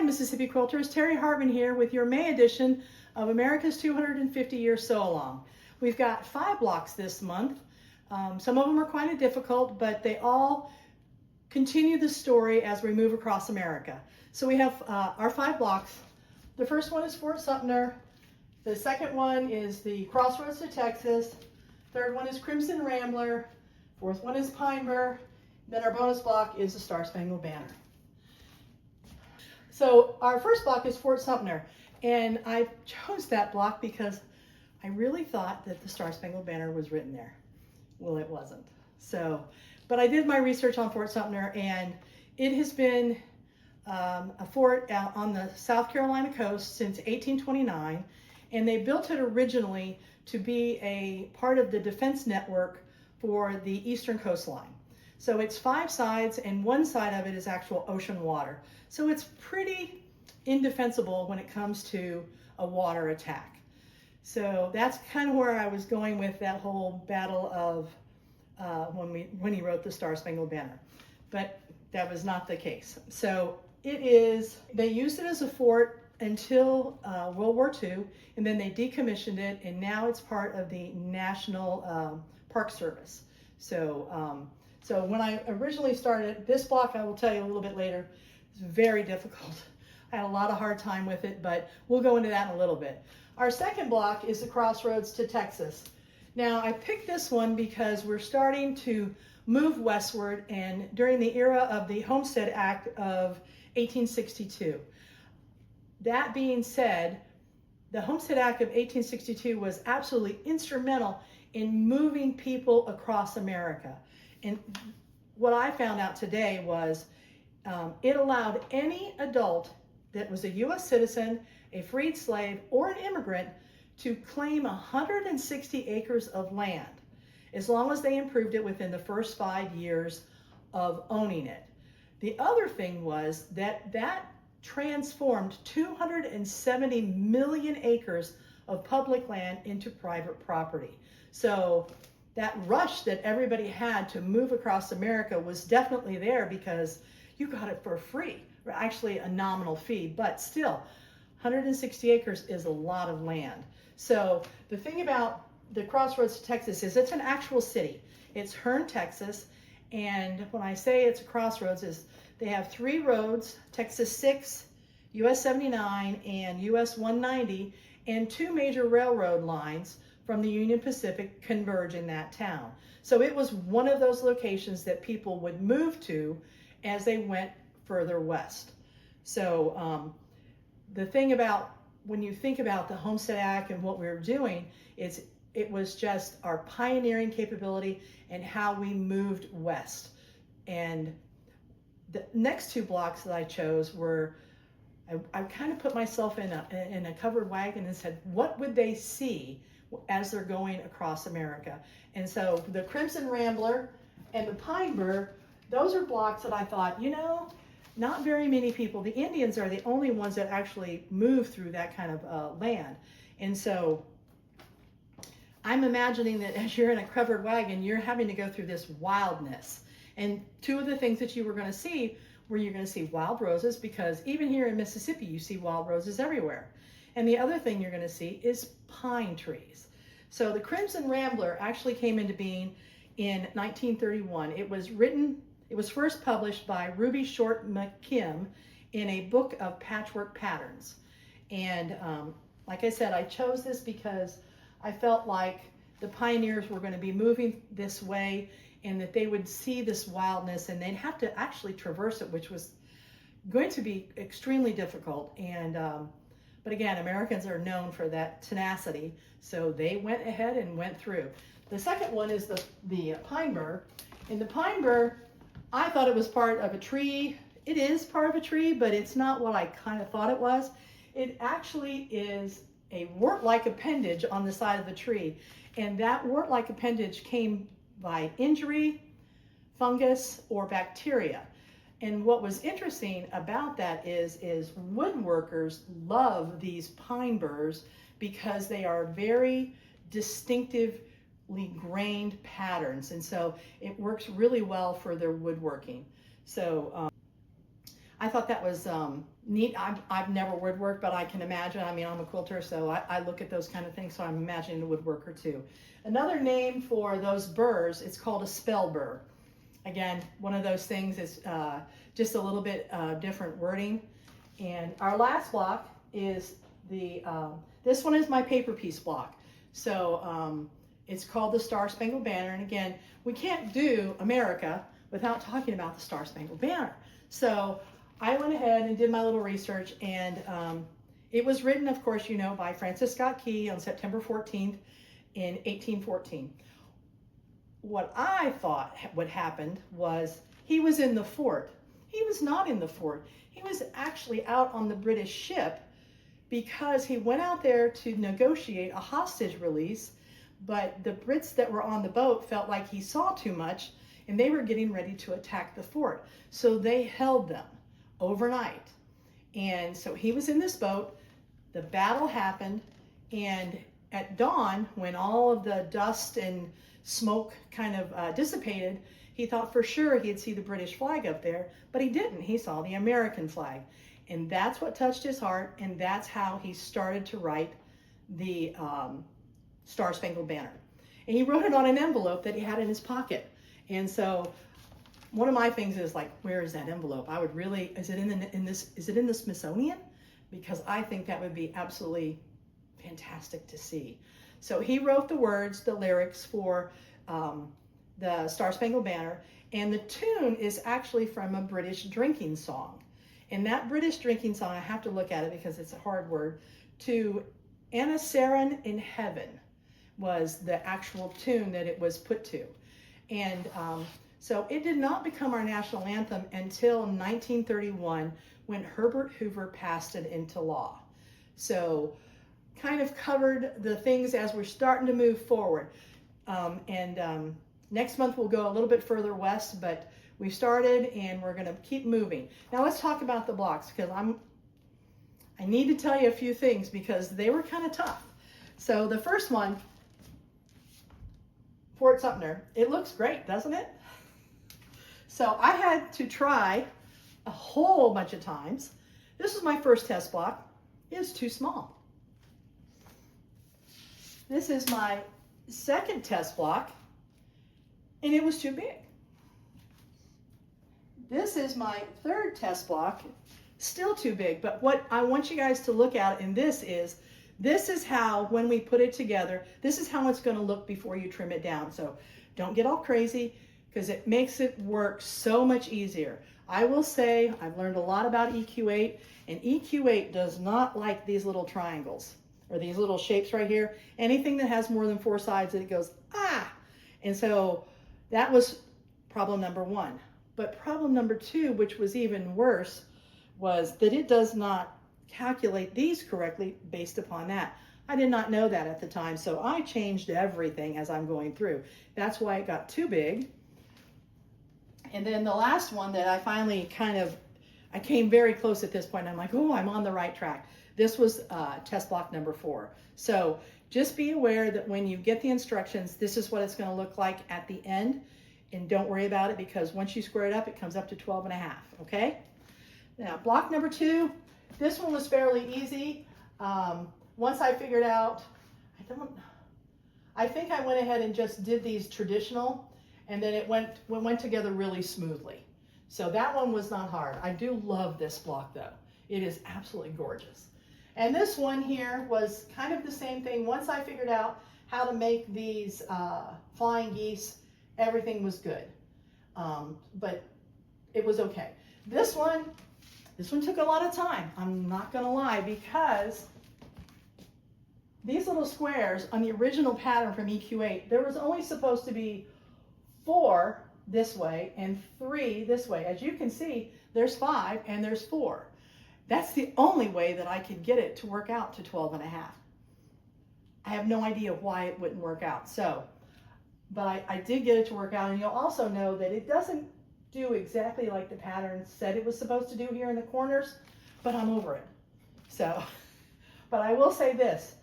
Hi Mississippi Quilters, Terry Hartman here with your May edition of America's 250 Year Sew Along. We've got 5 blocks this month. Some of them are quite difficult, but they all continue the story as we move across America. So we have our 5 blocks. The first one is Fort Sumter. The second one is the Crossroads to Texas. Third one is Crimson Rambler. Fourth one is Pine Burr. Then our bonus block is the Star Spangled Banner. So our first block is Fort Sumter, and I chose that block because I really thought that the Star Spangled Banner was written there. Well, it wasn't. But I did my research on Fort Sumter, and it has been a fort out on the South Carolina coast since 1829, and they built it originally to be a part of the defense network for the eastern coastline. So it's 5 sides, and one side of it is actual ocean water. So it's pretty indefensible when it comes to a water attack. So that's kind of where I was going with that whole battle of when he wrote the Star Spangled Banner. But that was not the case. So they used it as a fort until World War II, and then they decommissioned it, and now it's part of the National Park Service. So when I originally started this block, I will tell you a little bit later, it's very difficult. I had a lot of hard time with it, but we'll go into that in a little bit. Our second block is the Crossroads to Texas. Now I picked this one because we're starting to move westward, and during the era of the Homestead Act of 1862. That being said, the Homestead Act of 1862 was absolutely instrumental in moving people across America. And what I found out today was it allowed any adult that was a U.S. citizen, a freed slave, or an immigrant to claim 160 acres of land, as long as they improved it within the first 5 years of owning it. The other thing was that transformed 270 million acres of public land into private property. So that rush that everybody had to move across America was definitely there because you got it for free, or actually a nominal fee, but still 160 acres is a lot of land. So the thing about the Crossroads to Texas is it's an actual city. It's Hearne, Texas, and when I say it's a crossroads, is they have 3 roads, Texas 6, US 79, and US 190, and 2 major railroad lines from the Union Pacific converge in that town. So it was one of those locations that people would move to as they went further west. So the thing about when you think about the Homestead Act and what we were doing, it was just our pioneering capability and how we moved west. And the next 2 blocks that I chose were, I kind of put myself in a covered wagon and said, what would they see as they're going across America? And so the Crimson Rambler and the Pine Burr, those are blocks that I thought, not very many people, the Indians are the only ones that actually move through that kind of land. And so I'm imagining that as you're in a covered wagon, you're having to go through this wildness. And 2 of the things that you were going to see were you're going to see wild roses, because even here in Mississippi, you see wild roses everywhere. And the other thing you're going to see is pine trees. So the Crimson Rambler actually came into being in 1931. It was first published by Ruby Short McKim in a book of patchwork patterns. And like I said, I chose this because I felt like the pioneers were going to be moving this way, and that they would see this wildness and they'd have to actually traverse it, which was going to be extremely difficult. And but again, Americans are known for that tenacity, so they went ahead and went through. The second one is the Pine Burr. And the Pine Burr, I thought it was part of a tree. It is part of a tree, but it's not what I kind of thought it was. It actually is a wart-like appendage on the side of the tree, and that wart-like appendage came by injury, fungus, or bacteria. And what was interesting about that is woodworkers love these pine burrs because they are very distinctively grained patterns, and so it works really well for their woodworking. So I thought that was neat. I've never woodworked, but I can imagine. I mean, I'm a quilter, so I look at those kind of things, so I'm imagining a woodworker too. Another name for those burrs, it's called a spell burr. Again, one of those things is just a little bit different wording. And our last block is this one is my paper piece block. So it's called the Star Spangled Banner. And again, we can't do America without talking about the Star Spangled Banner. So I went ahead and did my little research, and it was written, of course, you know, by Francis Scott Key on September 14th in 1814. What I thought what happened was he was in the fort. He was not in the fort. He was actually out on the British ship because he went out there to negotiate a hostage release, but the Brits that were on the boat felt like he saw too much and they were getting ready to attack the fort. So they held them overnight. And so he was in this boat, the battle happened, and at dawn, when all of the dust and smoke kind of dissipated, he thought for sure he'd see the British flag up there, but he didn't. He saw the American flag. And that's what touched his heart, and that's how he started to write the Star Spangled Banner. And he wrote it on an envelope that he had in his pocket. And so one of my things is like, where is that envelope? I would really, is it in the Smithsonian? Because I think that would be absolutely fantastic to see. So he wrote the words, the lyrics for the Star Spangled Banner, and the tune is actually from a British drinking song. And that British drinking song, I have to look at it because it's a hard word, to Anna Sarin in Heaven was the actual tune that it was put to. And so it did not become our national anthem until 1931 when Herbert Hoover passed it into law. So kind of covered the things as we're starting to move forward. Next month we'll go a little bit further west, but we started and we're going to keep moving. Now let's talk about the blocks, because I need to tell you a few things because they were kind of tough. So the first one, Fort Sumter, it looks great, doesn't it? So I had to try a whole bunch of times. This was my first test block. It was too small. This is my second test block, and it was too big. This is my third test block, still too big. But what I want you guys to look at in this is how, when we put it together, this is how it's going to look before you trim it down. So don't get all crazy, because it makes it work so much easier. I will say I've learned a lot about EQ8, and EQ8 does not like these little triangles or these little shapes right here. Anything that has more than 4 sides, it goes, ah! And so that was problem number 1. But problem number 2, which was even worse, was that it does not calculate these correctly based upon that. I did not know that at the time, so I changed everything as I'm going through. That's why it got too big. And then the last one that I finally I came very close at this point. I'm like, oh, I'm on the right track. This was test block number 4. So just be aware that when you get the instructions, this is what it's going to look like at the end. And don't worry about it, because once you square it up, it comes up to 12.5, okay? Now, block number 2, this one was fairly easy. Once I figured out, I think I went ahead and just did these traditional, and then it went together really smoothly. So that one was not hard. I do love this block though. It is absolutely gorgeous. And this one here was kind of the same thing. Once I figured out how to make these flying geese, everything was good. But it was okay. This one took a lot of time. I'm not gonna lie, because these little squares on the original pattern from EQ8, there was only supposed to be 4 this way and 3 this way. As you can see, there's 5 and there's 4. That's the only way that I could get it to work out to 12.5. I have no idea why it wouldn't work out. So, but I did get it to work out, and you'll also know that it doesn't do exactly like the pattern said it was supposed to do here in the corners, but I'm over it. So, but I will say this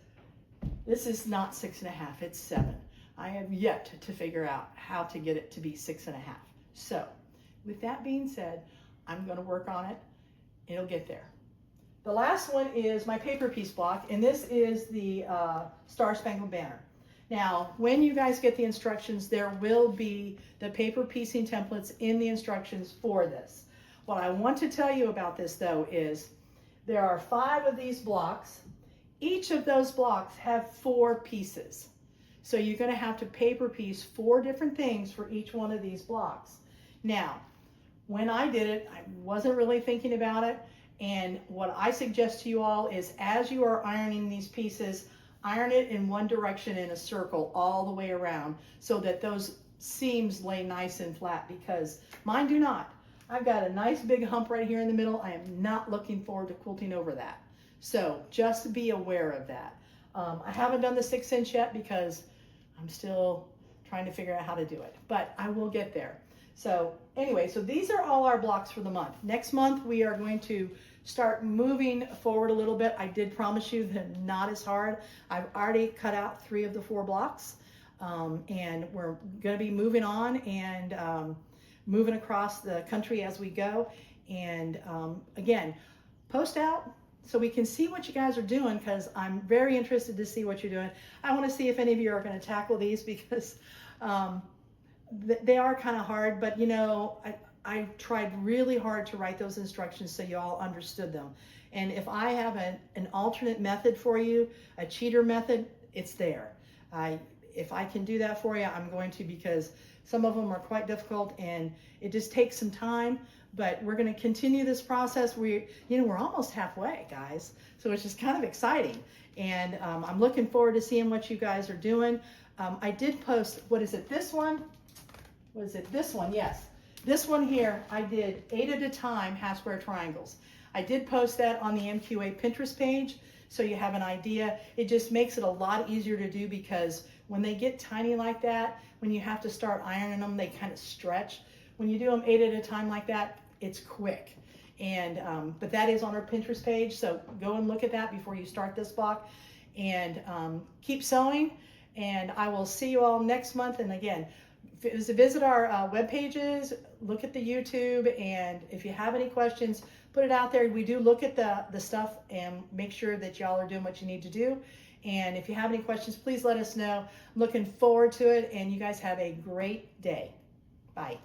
is not 6.5, it's 7. I have yet to figure out how to get it to be 6.5. So with that being said, I'm going to work on it. It'll get there. The last one is my paper piece block, and this is the Star Spangled Banner. Now, when you guys get the instructions, there will be the paper piecing templates in the instructions for this. What I want to tell you about this, though, is there are 5 of these blocks. Each of those blocks have 4 pieces. So you're going to have to paper piece 4 different things for each one of these blocks. Now, when I did it, I wasn't really thinking about it. And what I suggest to you all is, as you are ironing these pieces, iron it in one direction in a circle all the way around so that those seams lay nice and flat, because mine do not. I've got a nice big hump right here in the middle. I am not looking forward to quilting over that. So just be aware of that. I haven't done the 6-inch yet because I'm still trying to figure out how to do it, but I will get there. So anyway, so these are all our blocks for the month. Next month, we are going to start moving forward a little bit. I did promise you that not as hard. I've already cut out 3 of the 4 blocks, and we're going to be moving on and moving across the country as we go. And again, post out so we can see what you guys are doing, because I'm very interested to see what you're doing. I want to see if any of you are going to tackle these, because they are kind of hard, but you know, I tried really hard to write those instructions so you all understood them. And if I have an alternate method for you, a cheater method, it's there. If I can do that for you, I'm going to, because some of them are quite difficult and it just takes some time. But we're going to continue this process. We're almost halfway, guys. So it's just kind of exciting. And I'm looking forward to seeing what you guys are doing. I did post, what is it, this one? What is it, this one? Yes. This one here, I did 8 at a time half square triangles. I did post that on the MQA Pinterest page, so you have an idea. It just makes it a lot easier to do, because when they get tiny like that, when you have to start ironing them, they kind of stretch. When you do them 8 at a time like that, it's quick. And but that is on our Pinterest page, so go and look at that before you start this block. And keep sewing, and I will see you all next month. And again, visit our web pages, look at the YouTube, and if you have any questions, put it out there. We do look at the stuff and make sure that y'all are doing what you need to do. And if you have any questions, please let us know. I'm looking forward to it, and you guys have a great day. Bye.